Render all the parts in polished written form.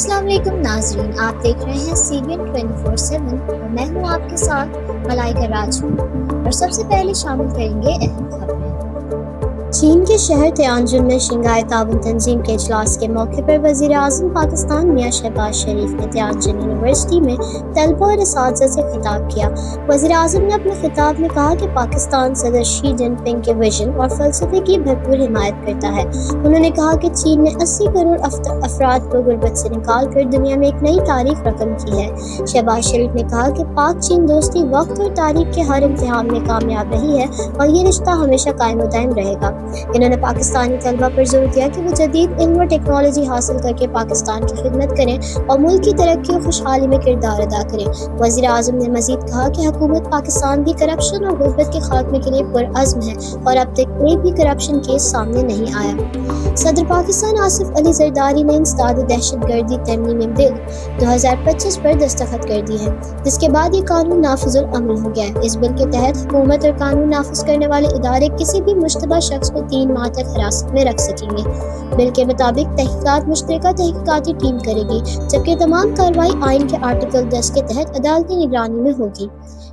अस्सलाम वालेकुम नाजरीन, आप देख रहे हैं CBN 24/7 और मैं हूँ आपके साथ मलाइका राजपूत। और सबसे पहले शामिल करेंगे अहम खबरें। चीन के शहर तियानजिन में शंघाई ताउन तंजीम के इजलास के मौके पर वज़ीर आज़म पाकिस्तान मियां शहबाज शरीफ ने तियानजिन यूनिवर्सिटी में तलबा और असातिज़ा से खिताब किया। वज़ीर आज़म ने अपने खिताब में कहा कि पाकिस्तान सदर शी जिनपिंग के विजन और फ़लसफ़े की भरपूर हिमायत करता है। उन्होंने कहा कि चीन ने 80 करोड़ अफराद को गुर्बत से निकाल कर दुनिया में एक नई तारीख रकम की है। शहबाज शरीफ ने कहा कि पाक चीन दोस्ती वक्त और तारीख के हर इम्तिहान में कामयाब रही है और ये रिश्ता हमेशा कायम व दायम रहेगा। इन्होंने पाकिस्तानी तलबा पर जोर दिया कि वो जदीद इल्म और टेक्नोलॉजी हासिल करके पाकिस्तान की खिदमत करें और मुल्क की तरक्की और खुशहाली में किरदार अदा करें। वज़ीर आज़म ने मज़ीद कहा कि हुकूमत पाकिस्तान की करप्शन और गुर्बत के खात्मे के लिए पुरअज़्म है और अब तक कोई भी करप्शन केस सामने नहीं आया। सदर पाकिस्तान आसिफ अली जरदारी ने इंसदाद दहशतगर्दी तरमीमी बिल 2025 पर दस्तखत कर दी है, जिसके बाद ये कानून नाफिजुल अमल हो गया है। इस बिल के तहत हुकूमत और कानून नाफिज करने वाले इदारे किसी भी मुश्तबा शख्स को 3 माह तक हिरासत में रख सकेंगे। बिल के मुताबिक तहकीकात मुश्तरका तहकीकाती टीम करेगी, जबकि तमाम कार्रवाई आइन के आर्टिकल 10 के तहत अदालती निगरानी में होगी।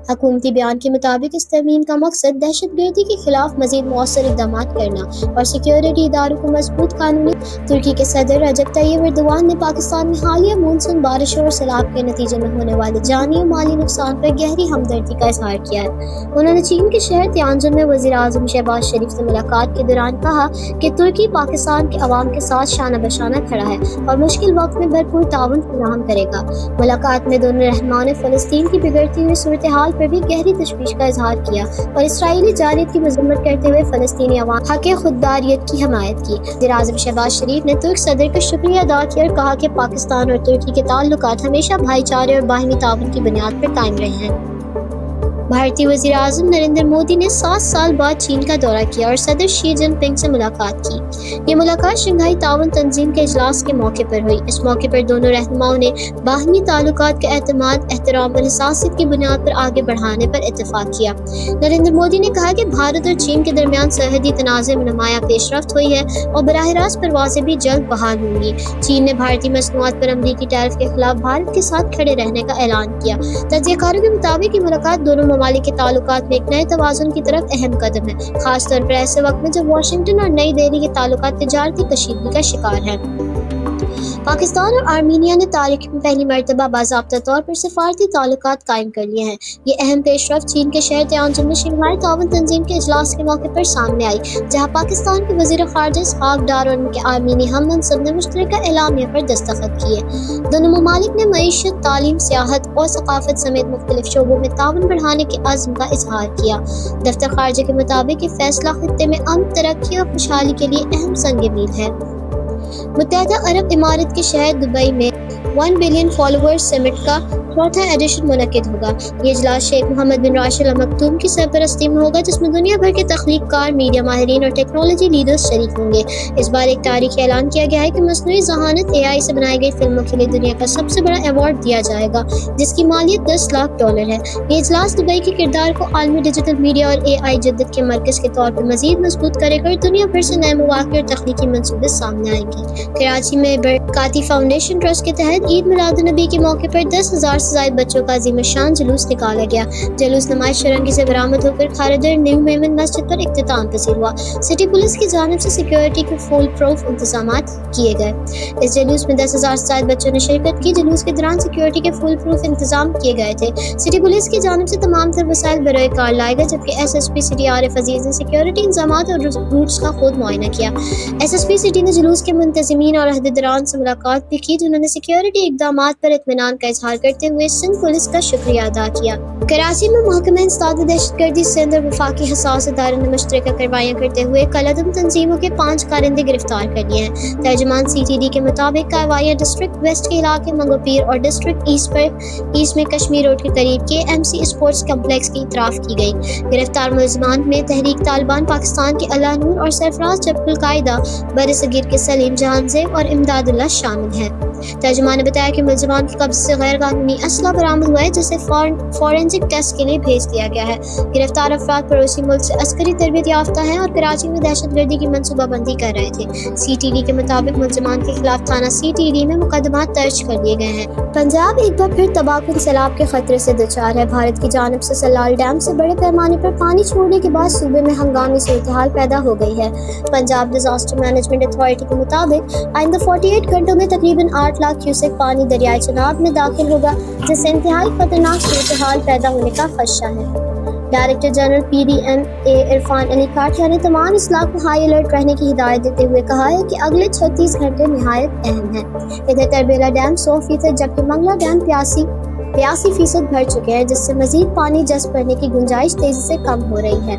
हुकूमती बयान के मुताबिक इस तरमीम का मकसद दहशतगर्दी के खिलाफ मजीद मौसर इक़दाम करना और सिक्योरिटी इदारों को मजबूत कानूनी। तुर्की के सदर रजब तय्यब एर्दोगान ने पाकिस्तान में हालिया मानसून बारिशों और सैलाब के नतीजे में होने वाले जानी और माली नुकसान पर गहरी हमदर्दी का इजहार किया है। उन्होंने चीन के शहर तियानजिन में वज़ीर आज़म शहबाज शरीफ से मुलाकात के दौरान कहा कि तुर्की पाकिस्तान के अवाम के साथ शाना बशाना खड़ा है और मुश्किल वक्त में भरपूर ताउन फराहम करेगा। मुलाकात में दोनों रहनुमाओं ने फ़लस्तीन की बिगड़ती हुई सूरत हाल पर भी गहरी तशवीश का इजहार किया और इसराइली जारियत की मजम्मत करते हुए फ़लस्तीनी अवाम हक़ खुददारियत की हमायत की। वज़ीर आज़म शहबाज शरीफ ने तुर्क सदर का शुक्रिया अदा किया और कहा कि पाकिस्तान और तुर्की के ताल्लुकात हमेशा भाईचारे और बाहिमी ताउन की बुनियाद पर कायम रहे हैं। भारतीय वज़ीर आज़म नरेंद्र मोदी ने 7 साल बाद चीन का दौरा किया और सदर शी जिनपिंग से मुलाकात की। ये मुलाकात शंघाई ताउन तंजीम के इजलास के मौके पर हुई। इस मौके पर दोनों रहनुमाओं ने बाहमी ताल्लुकात के एतमाद, एहतराम और हिसासियत की बुनियाद पर आगे बढ़ाने पर इत्तफाक किया। नरेंद्र मोदी ने कहा कि भारत और चीन के दरमियान सरहदी तनाज़े में नुमायां पेशरफ्त हुई है और बराह रास्त परवाज़ें भी जल्द बहाल होंगी। चीन ने भारतीय मसनूआत पर अमरीकी टैरिफ के खिलाफ भारत के साथ खड़े रहने का ऐलान किया। तजज़ियाकारों के मुताबिक ये मुलाकात दोनों ममालिक के ताल्लुकात में एक नए तवाज़ुन की तरफ अहम कदम है, खासतौर पर ऐसे वक्त में जब वाशिंगटन और नई दिल्ली के ताल्लुकात तिजारती कशीदगी का शिकार हैं। पाकिस्तान और आर्मीनिया ने तारीख में पहली मरतबा बाज़ाब्ता तौर पर सिफारती ताल्लुकात कायम कर लिए हैं। ये अहम पेशरफ्त चीन के शहर तियानजिन में शंघाई ताउन तंजीम के इजलास के मौके पर सामने आई, जहाँ पाकिस्तान के वज़ीर ख़ारजा इसहाक डार और उनके आर्मीनी हम मनसब ने मुश्तरका एलामिया पर दस्तखत किए। दोनों ममालिक ने मईशत, तालीम, सियाहत और सकाफत समेत मुख्तलिफ शोबों में ताउन बढ़ाने के अज़्म का इजहार किया। दफ्तर ख़ारजा के मुताबिक ये फैसला खित्ते में अमन, तरक्की और खुशहाली के लिए अहम संग मील है। मुत्तहदा अरब इमारत के शहर दुबई में 1 बिलियन फॉलोअर्स समिट का चौथा एडिशन मुनक्किद होगा। ये इजलास शेख मोहम्मद बिन राशिद अल मक्तूम की सरपरस्ती में होगा, जिसमें दुनिया भर के तख्लीक़कार, मीडिया माहिरीन और टेक्नोलॉजी लीडर्स शरीक होंगे। इस बार एक तारीखी ऐलान किया गया है कि मसनूई ज़हानत AI से बनाई गई फिल्मों के लिए दुनिया का सबसे बड़ा अवार्ड दिया जाएगा, जिसकी मालियत $10 लाख है। ये इजलास दुबई के किरदार को आलमी डिजिटल मीडिया और AI जद्दत के मरकज़ के तौर पर मज़ीद मजबूत करेगा और दुनिया भर से नए मौक़े और तख्लीकी मंसूबे सामने आएंगे। कराची में बरकाती फाउंडेशन ट्रस्ट के तहत ईद मिलादुन्नबी के मौके पर 10,000 से ज़ायद बच्चों का अज़ीम शान जुलूस निकाला गया। जुलूस नमाज शरंगी से बरामद होकर खारदर न्यू मेमन मस्जिद पर इख्तिताम पसीर हुआ। सिटी पुलिस की जानिब से सिक्योरिटी के फुल प्रूफ इंतजामात किए गए। इस जुलूस में 10,000 से ज़ायद बच्चों ने शिरकत की। जुलूस के दौरान सिक्योरिटी के फुल प्रूफ इंतजाम किए गए थे। सिटी पुलिस की जानिब से तमाम तर वसाइल बरोए कार लाए गए, जबकि SSP सिटी आरिफ अजीज ने सिक्योरिटी इंतजामात और रूट्स का खुद मुआयना किया। SSP सिटी ने जुलूस के मुंतज़िमीन और अहदेदारान से मुलाकात भी की, जिन्होंने सिक्योरिटी इक़दामात पर इत्मीनान का इजहार करते हुए सिंध पुलिस का शुक्रिया अदा किया। कराची में महकमा इंसदाद दहशतगर्दी सिंध और वफाकी हसास इदारों ने मुश्तरका कार्रवाइयाँ करते हुए कलअदम तंजीमों के 5 कारिंदे गिरफ्तार कर लिए हैं। तर्जुमान CTD के मुताबिक कार्रवाइयाँ डिस्ट्रिक्ट वेस्ट के इलाके मंगोपीर और डिस्ट्रिक्ट ईस्ट में कश्मीर रोड के करीब KMC स्पोर्ट्स कम्प्लेक्स की इतराफ की गई। गिरफ्तार मुलज़मान में तहरीक तालिबान पाकिस्तान के अल्लाह नूर और सरफराज जबकुल कायदा बरसगीर के सलीम जहांज़ेब और इमदादुल्लाह शामिल हैं। ترجمان نے بتایا کہ ملزمان کے قبضے سے غیر قانونی اسلحہ برآمد ہوا ہے جسے فورینسک ٹیسٹ کے لیے بھیج دیا گیا ہے۔ گرفتار افراد پڑوسی ملک سے عسکری تربیت یافتہ ہیں اور کراچی میں دہشت گردی کی منصوبہ بندی کر رہے تھے۔ سی ٹی ڈی کے مطابق ملزمان کے خلاف تھانہ سی ٹی ڈی میں مقدمات درج کر لیے گئے ہیں۔ پنجاب ایک بار پھر تباہ کن سیلاب کے خطرے سے دوچار ہے۔ بھارت کی جانب سے سلال ڈیم سے بڑے پیمانے پر پانی چھوڑنے کے بعد صوبے میں ہنگامی صورتحال پیدا ہو گئی ہے۔ پنجاب ڈیزاسٹر مینجمنٹ اتھارٹی کے مطابق آئندہ 48 گھنٹوں میں تقریباً 8 لاکھ کیوسک پانی دریائے چناب میں داخل ہوگا، جس سے انتہائی خطرناک صورتحال پیدا ہونے کا خدشہ ہے۔ Director general P D M A Irfan Ali Kathia نے تمام اضلاع کو ہائی الرٹ رہنے کی ہدایت دیتے ہوئے کہا ہے کہ اگلے 36 گھنٹے نہایت اہم ہیں۔ ادھر تربیلا ڈیم 100% جبکہ منگلا ڈیم 82% بھر چکے ہیں، جس سے مزید پانی جذب کرنے کی گنجائش تیزی سے کم ہو رہی ہے۔